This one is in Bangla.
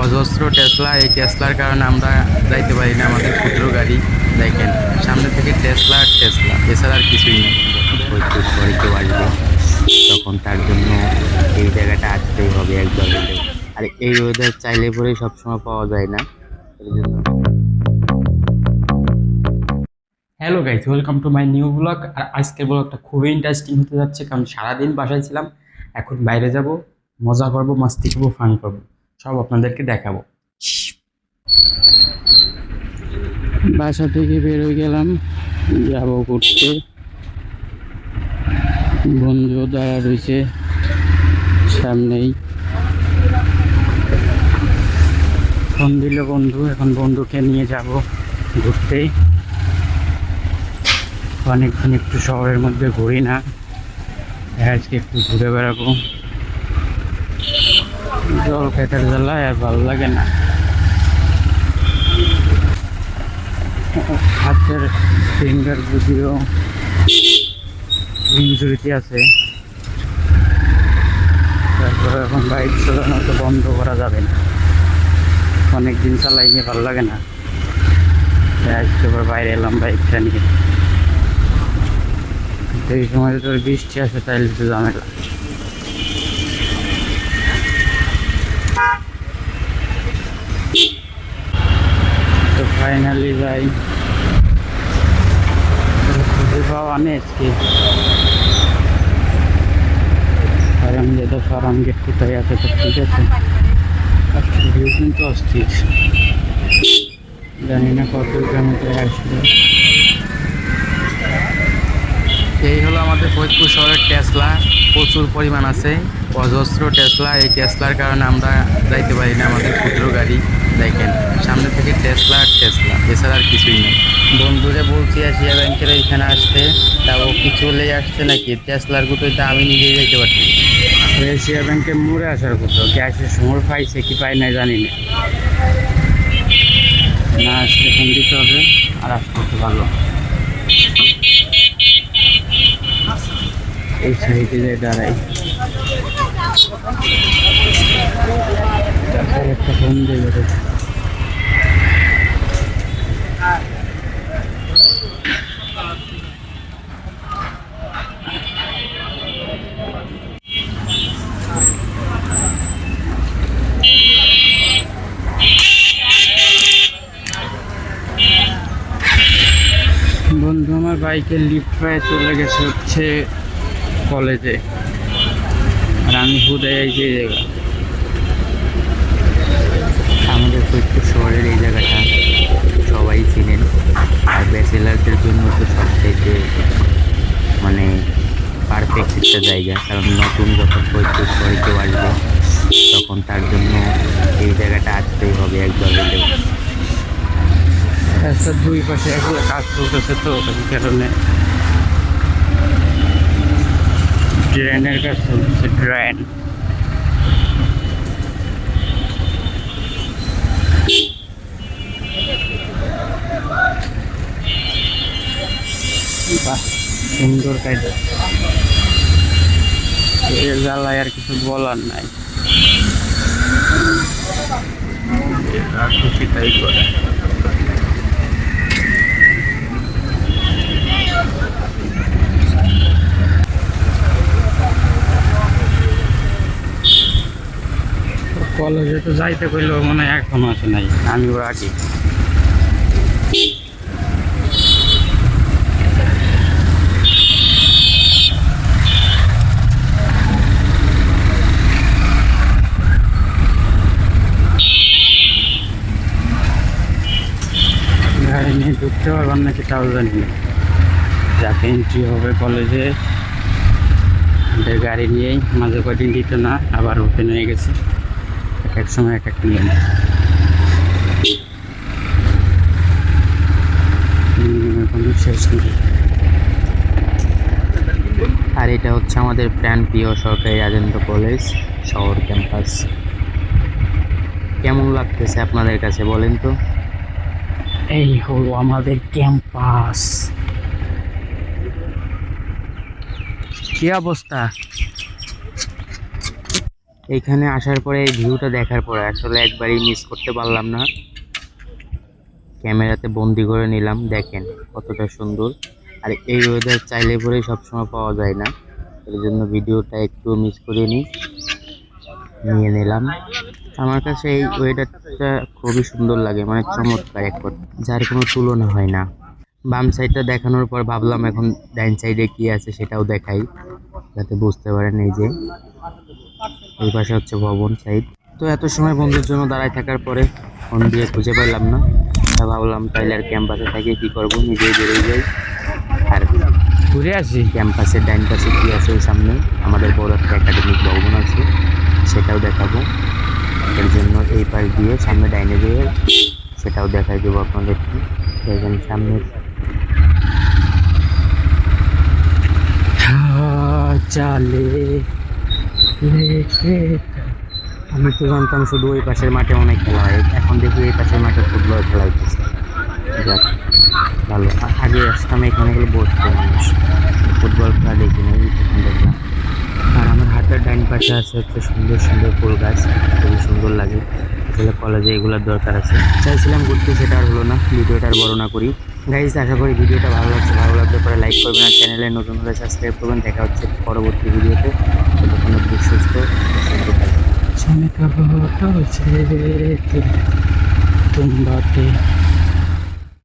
অজস্র টেসলা। এই টেসলার কারণে আমরা যাইতে পারি না, আমাদের ক্ষুদ্র গাড়ি। দেখেন সামনে থেকে টেসলা আর টেসলা, এছাড়া আর কিছুই নেই। ফরিদপুর শহরে কেউ আসবে তখন তার জন্য এই জায়গাটা আসতেই হবে একবার হলেও। আর এই ওয়েদার চাইলে পরেই সবসময় পাওয়া যায় না, এর জন্য। Hello guys, welcome to my new blog. আর আজকের ব্লগটা খুবই ইন্টারেস্টিং হতে যাচ্ছে, কারণ সারাদিন বাসায় ছিলাম, এখন বাইরে যাব, মজা করবো, মাস্তি করবো, ফান করবো, সব আপনাদেরকে দেখাবো। বাসা থেকে বের হয়ে গেলাম, যাবো ঘুরতে। বন্ধু দাঁড়া রয়েছে সামনেই, ফোন দিল বন্ধু। এখন বন্ধুকে নিয়ে যাব ঘুরতে। অনেকদিন একটু শহরের মধ্যে ঘুরি না, আজকে একটু ঘুরে বেড়াবো। জল খেতের জ্বালায় আর ভালো লাগে না। হাতের ফিঙ্গার যদিও ইনজুরিতে আছে, তারপরে এখন বাইক চালানো তো বন্ধ করা যাবে না, অনেকদিন চালাইনি, ভালো লাগে না। আজকে আবার বাইরে এলাম বাইকটা নিয়ে। এই সময় তো বৃষ্টি আসে, তাইলে তো ঝামেলা। তো ফাইনালি যাই, খুঁজে পাওয়া নেই আজকে। ফার্ম যেটা ফার্ম গেট কোথায় আছে, তো ঠিক আছে। ভিউ কিন্তু অস্থির, জানি না কত কিলোমিটার আসবে। এই হলো আমাদের ফরিদপুর শহরের টেসলা, প্রচুর পরিমাণ আছে, অজস্র টেসলা। এই টেসলার কারণে আমরা যাইতে পারি না, আমাদের ক্ষুদ্র গাড়ি। দেখেন সামনে থেকে টেসলা আর টেসলা, এছাড়া আর কিছুই নেই। বন্ধুরে বলছি এশিয়া ব্যাংকের এইখানে আসতে, তা ও কি চলেই আসছে নাকি? টেসলার গুটোতে আমি নিজেই যাইতে পারছি। এশিয়া ব্যাংকে মোড়ে আসার কথা, গ্যাসের সময় পাইছে কি পাই না জানি না। না আসলে ফোন দিতে হবে, আর আসতে হতে ভালো। এই সাইডে যে দাঁড়াই, একটা ফোন দেবে। বন্ধু আমার বাইকের লিফট পায়ে চলে গেছে হচ্ছে কলেজে, আর আমি হুদাই এই যে জায়গা। আমাদের ফরিদপুর শহরের এই জায়গাটা সবাই চিনেন, আর ব্যাচেলারদের জন্য তো সবথেকে মানে পারফেক্ট একটা জায়গা, কারণ নতুন যখন ফরিদপুর শহরে কেউ আসবে তখন তার জন্য এই জায়গাটা আসতেই হবে একবার হলেও। রাস্তার দুই পাশে এগুলো কাজ চলতেছে, তো এই কারণে ড্রেনের কাজ চলতেছে, ড্রেন। বাহ, সুন্দর কায়দা। এর জ্বালায় আর কিছু বলার নাই, খুশি তাই করে। কলেজে তো যাইতে কইলেও মনে হয় এখনো আসে নাই, আমি ওর আগে। গাড়ি নিয়ে ঢুকতে পারবেন নাকি তাও জানি না। যাকে এন্ট্রি হবে কলেজে, গাড়ি নিয়েই মাঝে কদিন দিত না, আবার ওপেন হয়ে গেছে, এক এক সময় এক এক নিয়ম। কোনো শেষ নেই। আর এটা হচ্ছে আমাদের প্রাণ প্রিয় সরকারি রাজেন্দ্র কলেজ শহর ক্যাম্পাস। কেমন লাগতেছে আপনাদের কাছে বলেন তো? এই হলো আমাদের ক্যাম্পাস। কি অবস্থা? এইখানে আসার পরে এই ভিউটা দেখার পরে আসলে একবারই মিস করতে পারলাম না। ক্যামেরাতে বন্দি করে নিলাম, দেখেন কতটা সুন্দর। আর এই ওয়েদার চাইলে পরে সবসময় পাওয়া যায় না, এর জন্য ভিডিওটা একটু মিস করে নিয়ে নিলাম। আমার কাছে এই ওয়েদারটা খুবই সুন্দর লাগে, মানে চমৎকার এক কথা, যার কোনো তুলনা হয় না। বাম সাইডটা দেখানোর পর ভাবলাম এখন ডাইন সাইডে কি আছে সেটাও দেখাই, যাতে বুঝতে পারেন। এই যে এই পাশে হচ্ছে ভবন সাইড। তো এত সময় বন্ধুর জন্য দাঁড়ায় থাকার পরে ফোন দিয়ে খুঁজে পেলাম না, তা ভাবলাম তাইলে আর ক্যাম্পাসে থেকে কি করব, নিজেই বেরিয়ে যাই আর ঘুরে আসি। ক্যাম্পাসের ডাইন পাশে কি আছে ওই সামনে আমাদের বড় একটা একাডেমিক ভবন আছে, সেটাও দেখাবো। এর জন্য এই পাশ দিয়ে সামনে ডাইনে যেয়ে সেটাও দেখাই দেবো আপনাদেরকে। দেখেন সামনে চালে আমি তো জানতাম শুধু ওই পাশের মাঠে অনেক খেলা হয়, এখন দেখি এই পাশের মাঠে ফুটবল খেলা হইতেছে। যাক ভালো, আগে আসতাম এখানে গেলে বসতো মানুষ, ফুটবল খেলা দেখি না, এখন দেখলাম। আর আমার হাতের ডাইন পাশে আছে হচ্ছে সুন্দর সুন্দর ফুল গাছ, খুবই সুন্দর লাগে। আসলে কলেজে এগুলোর দরকার আছে, চাইছিলাম ঘুরতে, সেটা আর হলো না। ভিডিওটা আর বড় না করি গাইজ, আশা করি ভিডিওটা ভালো লাগছে। ভালো লাগলে পরে লাইক করবেন আর চ্যানেলে নতুন হলে সাবস্ক্রাইব করবেন। দেখা হচ্ছে পরবর্তী ভিডিওতে, ততক্ষণ অবধি সুস্থ থাকবেন। तुम बातें